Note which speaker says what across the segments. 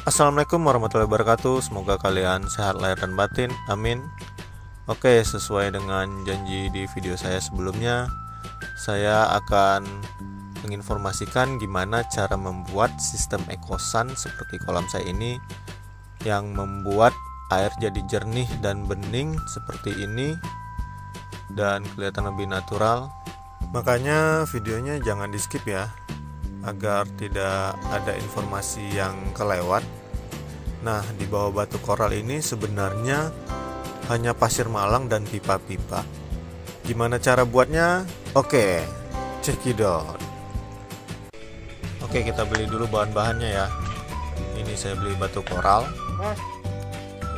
Speaker 1: Assalamualaikum warahmatullahi wabarakatuh. Semoga kalian sehat lahir dan batin. Amin. Oke, sesuai dengan janji di video saya sebelumnya, saya akan menginformasikan gimana cara membuat sistem ekosan seperti kolam saya ini yang membuat air jadi jernih dan bening seperti ini dan kelihatan lebih natural. Makanya videonya jangan di skip ya, agar tidak ada informasi yang kelewat. Nah, di bawah batu koral ini sebenarnya hanya pasir malang dan pipa-pipa. Gimana cara buatnya? Oke, check it out. Oke, kita beli dulu bahan-bahannya ya. Ini saya beli batu koral,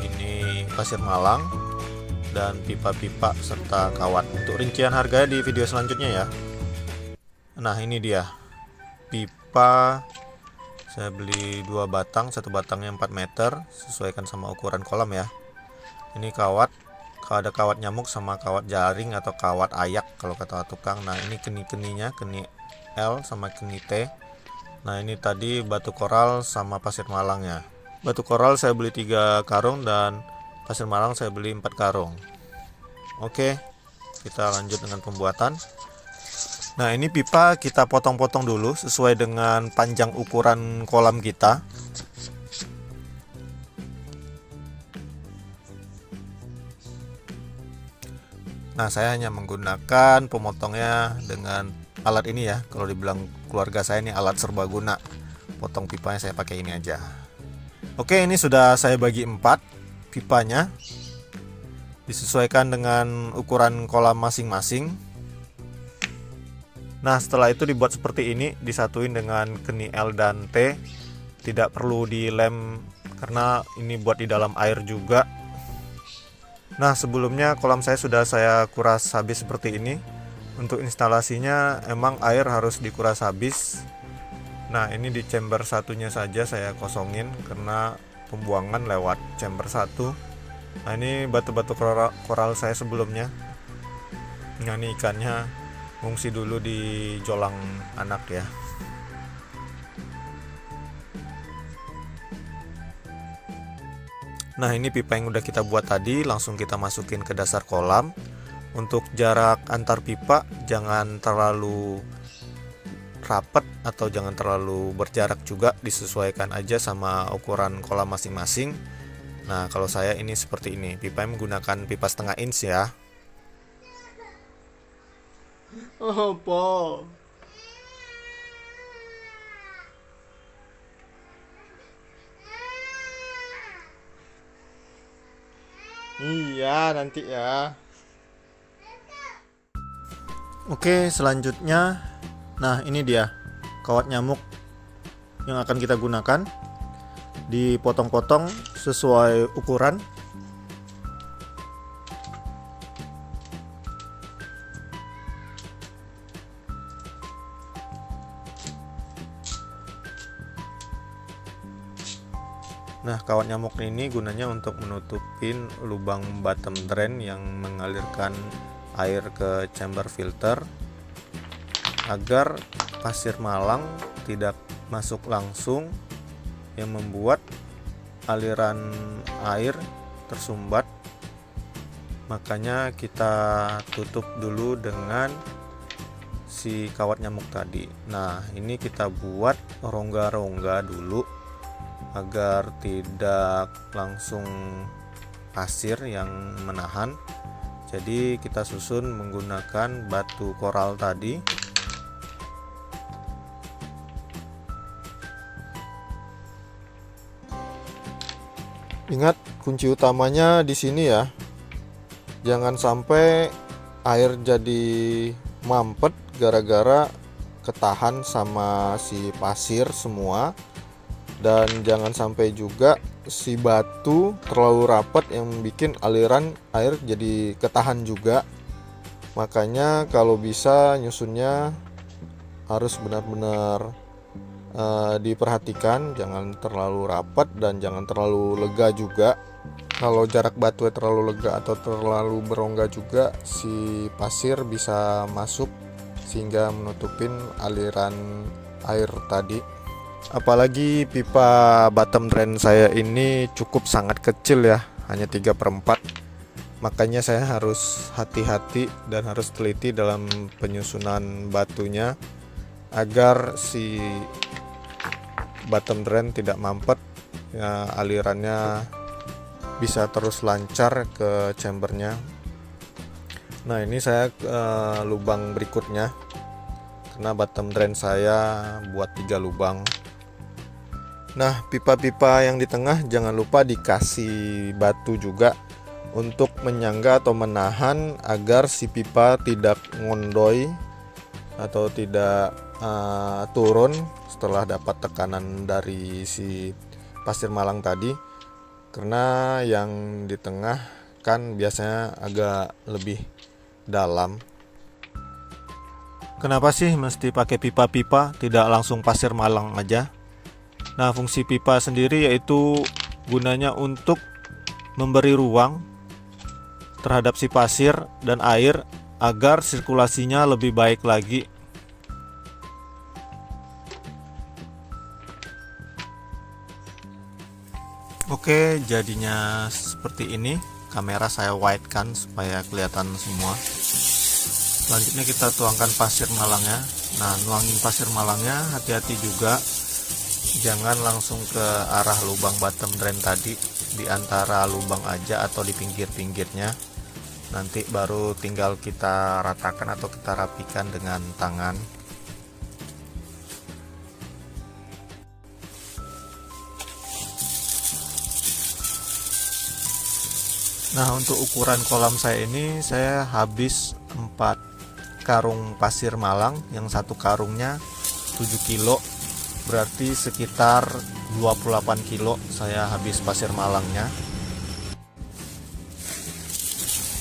Speaker 1: ini pasir malang, dan pipa-pipa serta kawat. Untuk rincian harganya di video selanjutnya ya. Nah, ini dia pipa. Saya beli 2 batang, satu batangnya 4 meter, sesuaikan sama ukuran kolam ya. Ini kawat, kalau ada kawat nyamuk sama kawat jaring atau kawat ayak kalau kata tukang. Nah, ini keni-keninya, keni L sama keni T. Nah, ini tadi batu koral sama pasir malangnya. Batu koral saya beli 3 karung dan pasir malang saya beli 4 karung. Oke, kita lanjut dengan pembuatan. Nah, ini pipa kita potong-potong dulu sesuai dengan panjang ukuran kolam kita. Nah, saya hanya menggunakan pemotongnya dengan alat ini ya. Kalau dibilang keluarga saya ini alat serbaguna. Potong pipanya saya pakai ini aja. Oke, ini sudah saya bagi 4 pipanya. Disesuaikan dengan ukuran kolam masing-masing. Nah, setelah itu dibuat seperti ini, disatuin dengan keni L dan T. Tidak perlu dilem karena ini buat di dalam air juga. Nah, sebelumnya kolam saya sudah saya kuras habis seperti ini. Untuk instalasinya emang air harus dikuras habis. Nah, ini di chamber satunya saja saya kosongin karena pembuangan lewat chamber 1. Nah, ini batu-batu koral saya sebelumnya. Nah, ini ikannya ngungsi dulu di jolang anak ya. Nah, ini pipa yang udah kita buat tadi langsung kita masukin ke dasar kolam. Untuk jarak antar pipa jangan terlalu rapat atau jangan terlalu berjarak juga, disesuaikan aja sama ukuran kolam masing-masing. Nah, kalau saya ini seperti ini, pipa menggunakan pipa setengah inch ya.
Speaker 2: Apa? Iya, nanti ya.
Speaker 1: Oke, selanjutnya, nah ini dia kawat nyamuk yang akan kita gunakan. Dipotong-potong sesuai ukuran. Nah, kawat nyamuk ini gunanya untuk menutupin lubang bottom drain yang mengalirkan air ke chamber filter agar pasir malang tidak masuk langsung yang membuat aliran air tersumbat. Makanya kita tutup dulu dengan si kawat nyamuk tadi. Nah, ini kita buat rongga-rongga dulu agar tidak langsung pasir yang menahan. Jadi kita susun menggunakan batu koral tadi. Ingat, kunci utamanya di sini ya. Jangan sampai air jadi mampet gara-gara ketahan sama si pasir semua. Dan jangan sampai juga si batu terlalu rapat yang bikin aliran air jadi ketahan juga. Makanya kalau bisa nyusunnya harus benar-benar diperhatikan, jangan terlalu rapat dan jangan terlalu lega juga. Kalau jarak batu terlalu lega atau terlalu berongga juga, si pasir bisa masuk sehingga menutupin aliran air tadi. Apalagi pipa bottom drain saya ini cukup sangat kecil ya, hanya 3/4. Makanya saya harus hati-hati dan harus teliti dalam penyusunan batunya agar si bottom drain tidak mampet ya, alirannya bisa terus lancar ke chambernya. Nah, ini saya lubang berikutnya, karena bottom drain saya buat 3 lubang. Nah, pipa-pipa yang di tengah jangan lupa dikasih batu juga untuk menyangga atau menahan agar si pipa tidak ngondoy atau tidak turun setelah dapat tekanan dari si pasir malang tadi, karena yang di tengah kan biasanya agak lebih dalam. Kenapa sih mesti pakai pipa-pipa, tidak langsung pasir malang aja? Nah, fungsi pipa sendiri yaitu gunanya untuk memberi ruang terhadap si pasir dan air agar sirkulasinya lebih baik lagi. Oke, jadinya seperti ini. Kamera saya wide kan supaya kelihatan semua. Selanjutnya kita tuangkan pasir malangnya. Nah, nuangin pasir malangnya hati-hati juga, jangan langsung ke arah lubang bottom drain tadi, di antara lubang aja atau di pinggir-pinggirnya. Nanti baru tinggal kita ratakan atau kita rapikan dengan tangan. Nah, untuk ukuran kolam saya ini saya habis 4 karung pasir malang, yang satu karungnya 7 kilo, berarti sekitar 28 kilo saya habis pasir malangnya.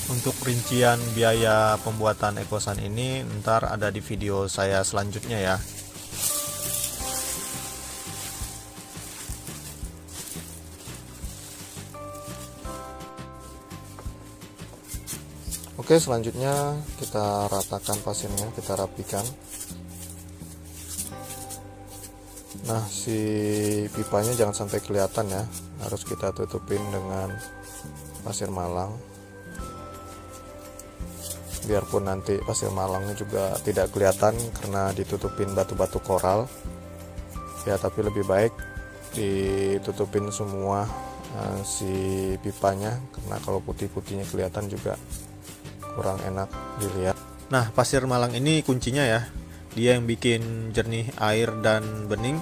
Speaker 1: Untuk rincian biaya pembuatan ekosan ini ntar ada di video saya selanjutnya ya. Oke, selanjutnya kita ratakan pasirnya, kita rapikan. Nah, si pipanya jangan sampai kelihatan ya, harus kita tutupin dengan pasir malang. Biarpun nanti pasir malangnya juga tidak kelihatan karena ditutupin batu-batu koral ya, tapi lebih baik ditutupin semua si pipanya, karena kalau putih-putihnya kelihatan juga kurang enak dilihat. Nah, pasir malang ini kuncinya ya, dia yang bikin jernih air dan bening,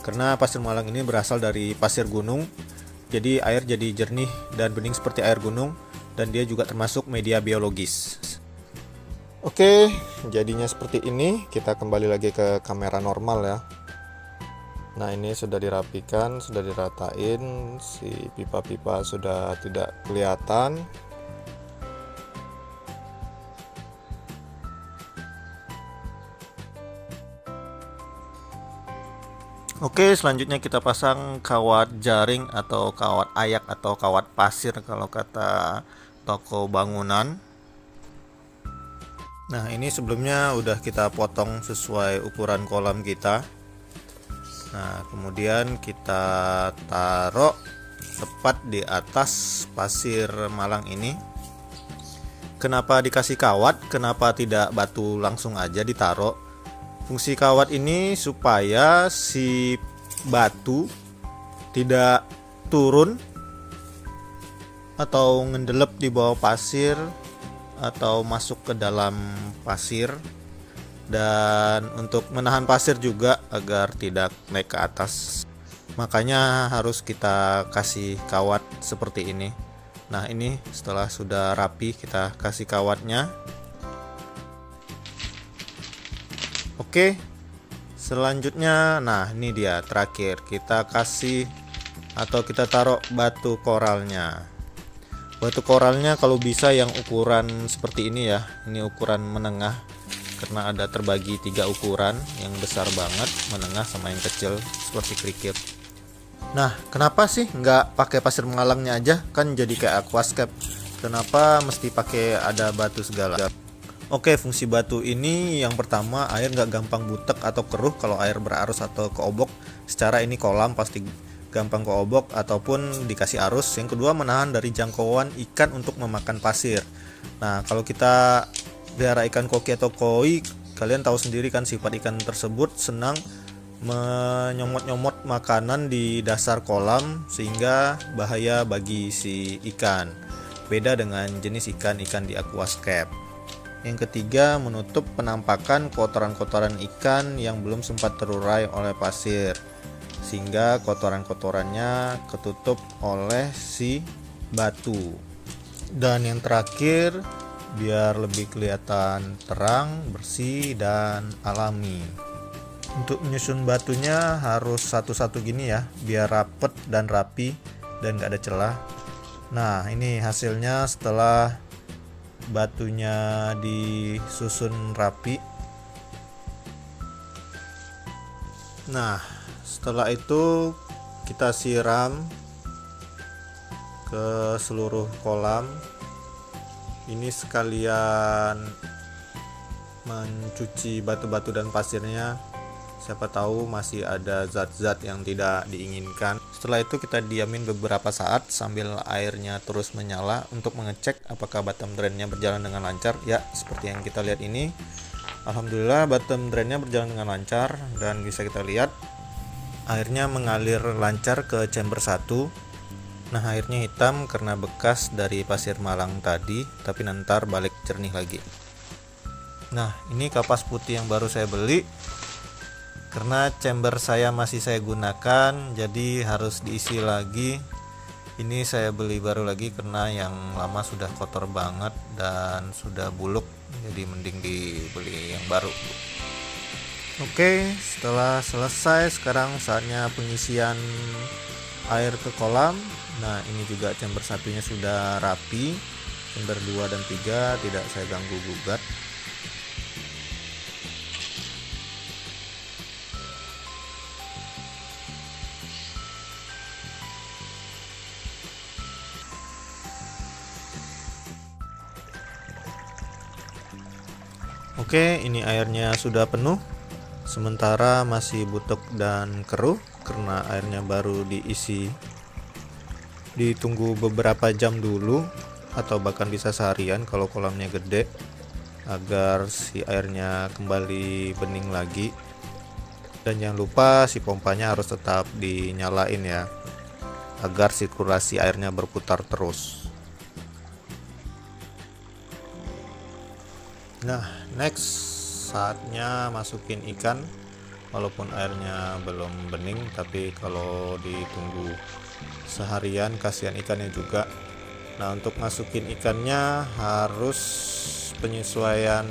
Speaker 1: karena pasir malang ini berasal dari pasir gunung, jadi air jadi jernih dan bening seperti air gunung, dan dia juga termasuk media biologis. Oke, jadinya seperti ini. Kita kembali lagi ke kamera normal ya. Nah, ini sudah dirapikan, sudah diratain, si pipa-pipa sudah tidak kelihatan. Oke, selanjutnya kita pasang kawat jaring atau kawat ayak atau kawat pasir kalau kata toko bangunan. Nah, ini sebelumnya udah kita potong sesuai ukuran kolam kita. Nah, kemudian kita taruh tepat di atas pasir malang ini. Kenapa dikasih kawat? Kenapa tidak batu langsung aja ditaruh? Fungsi kawat ini supaya si batu tidak turun atau ngendelep di bawah pasir atau masuk ke dalam pasir, dan untuk menahan pasir juga agar tidak naik ke atas. Makanya harus kita kasih kawat seperti ini. Nah, ini setelah sudah rapi kita kasih kawatnya. Oke, selanjutnya, nah ini dia terakhir, kita kasih atau kita taruh batu koralnya. Batu koralnya kalau bisa yang ukuran seperti ini ya, ini ukuran menengah, karena ada terbagi 3 ukuran, yang besar banget, menengah, sama yang kecil seperti krikil. Nah, kenapa sih nggak pakai pasir malangnya aja, kan jadi kayak aquascape? Kenapa mesti pakai ada batu segala? Oke, fungsi batu ini yang pertama, air nggak gampang butek atau keruh kalau air berarus atau keobok. Secara ini kolam pasti gampang keobok ataupun dikasih arus. Yang kedua, menahan dari jangkauan ikan untuk memakan pasir. Nah, kalau kita pelihara ikan koki atau koi, kalian tahu sendiri kan sifat ikan tersebut senang menyomot-nyomot makanan di dasar kolam sehingga bahaya bagi si ikan. Beda dengan jenis ikan-ikan di aquascape. Yang ketiga, menutup penampakan kotoran-kotoran ikan yang belum sempat terurai oleh pasir, sehingga kotoran-kotorannya ketutup oleh si batu. Dan yang terakhir, biar lebih kelihatan terang, bersih, dan alami. Untuk menyusun batunya harus satu-satu gini ya, biar rapet dan rapi dan gak ada celah. Nah, ini hasilnya setelah batunya disusun rapi. Nah, setelah itu kita siram ke seluruh kolam. Ini sekalian mencuci batu-batu dan pasirnya. Siapa tahu masih ada zat-zat yang tidak diinginkan. Setelah itu kita diamin beberapa saat sambil airnya terus menyala untuk mengecek apakah bottom drainnya berjalan dengan lancar. Ya, seperti yang kita lihat ini. Alhamdulillah bottom drainnya berjalan dengan lancar dan bisa kita lihat airnya mengalir lancar ke chamber 1. Nah, airnya hitam karena bekas dari pasir malang tadi, tapi nanti balik jernih lagi. Nah, ini kapas putih yang baru saya beli. Karena chamber saya masih saya gunakan, jadi harus diisi lagi. Ini saya beli baru lagi karena yang lama sudah kotor banget dan sudah buluk, jadi mending dibeli yang baru. Oke, setelah selesai sekarang saatnya pengisian air ke kolam. Nah, ini juga chamber satunya sudah rapi. Chamber 2 dan 3 tidak saya ganggu gugat. Oke, ini airnya sudah penuh. Sementara masih butek dan keruh karena airnya baru diisi. Ditunggu beberapa jam dulu atau bahkan bisa seharian kalau kolamnya gede, agar si airnya kembali bening lagi. Dan jangan lupa si pompanya harus tetap dinyalain ya, agar sirkulasi airnya berputar terus. Nah, next saatnya masukin ikan. Walaupun airnya belum bening, tapi kalau ditunggu seharian kasihan ikannya juga. Nah, untuk masukin ikannya harus penyesuaian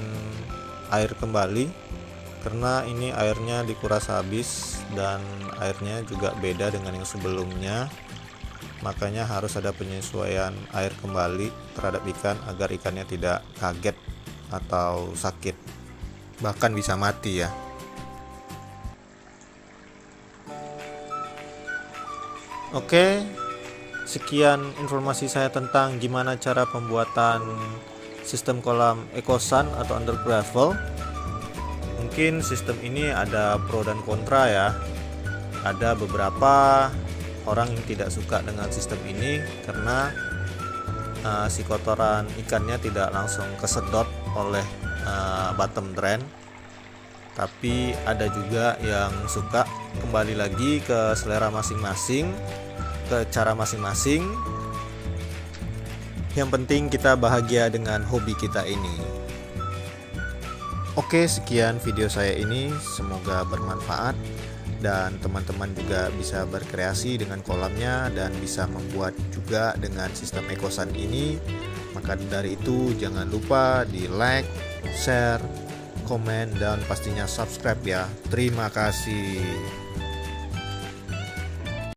Speaker 1: air kembali, karena ini airnya dikuras habis dan airnya juga beda dengan yang sebelumnya. Makanya harus ada penyesuaian air kembali terhadap ikan agar ikannya tidak kaget atau sakit, bahkan bisa mati ya. Oke, sekian informasi saya tentang gimana cara pembuatan sistem kolam ekosan atau under gravel. Mungkin sistem ini ada pro dan kontra ya. Ada beberapa orang yang tidak suka dengan sistem ini karena si kotoran ikannya tidak langsung kesedot oleh bottom drain. Tapi ada juga yang suka. Kembali lagi ke selera masing-masing, ke cara masing-masing. Yang penting kita bahagia dengan hobi kita ini. Oke, sekian video saya ini, semoga bermanfaat dan teman-teman juga bisa berkreasi dengan kolamnya dan bisa membuat juga dengan sistem ekosan ini. Maka dari itu jangan lupa di like, share, komen, dan pastinya subscribe ya. Terima kasih.